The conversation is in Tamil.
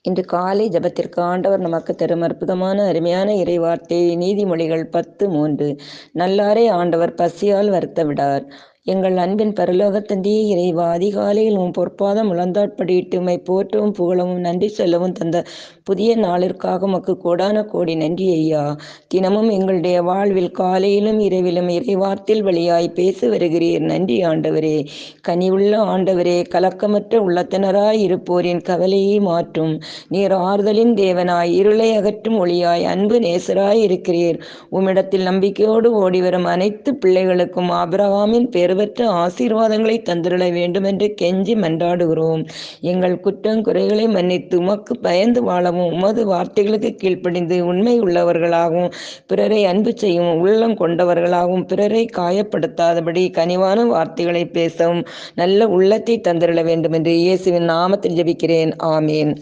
இன்று காலை ஜெபத்திற்கு ஆண்டவர் நமக்கு தரும் அற்புதமான அருமையான இறைவார்த்தை நீதிமொழிகள் 10:3. நல்லாரை ஆண்டவர் பசியால் வருத்த விடார். எங்கள் அன்பின் பரலோகத் தந்தையே இறைவா, அதிகாலையில் உம் பொற்பாதம் முழந்தாட்படியிட்டு உம்மை போற்றவும் புகழவும் நன்றி சொல்லவும் தந்த புதிய நாளிற்காக உமக்கு கோடான கோடி நன்றி ஐயா. தினமும் எங்களுடைய வாழ்வில் காலையிலும் இரவிலும் இறைவார்த்தையில் வழியாய் பேசி வருகிறீர். நன்றி ஆண்டவரே. கனிவுள்ள ஆண்டவரே, கலக்கமற்ற உள்ளத்தினராய் இருப்போரின் கவலையை மாற்றும் நீர் ஆறுதலின் தேவனாய், இருளை அகற்றும் ஒளியாய், அன்பு நேசராய் இருக்கிறீர். உம்மிடத்தில் நம்பிக்கையோடு ஓடிவரும் அனைத்து பிள்ளைகளுக்கும் ஆபிரகாமின் பெருவற்ற ஆசீர்வாதங்களை தந்திருள வேண்டுமென்று கெஞ்சி மன்றாடுகிறோம். எங்கள் குற்றங்குறைகளை மன்னித்து உமக்கு பயந்து வாழவும், உமது வார்த்தைகளுக்கு கீழ்ப்படிந்து உண்மை உள்ளவர்களாகவும், பிறரை அன்பு செய்யும் உள்ளம் கொண்டவர்களாகவும், பிறரை காயப்படுத்தாதபடி கனிவான வார்த்தைகளை பேசவும் நல்ல உள்ளத்தை தந்திருள வேண்டுமென்று இயேசுவின் நாமத்தில் ஜெபிக்கிறேன். ஆமேன்.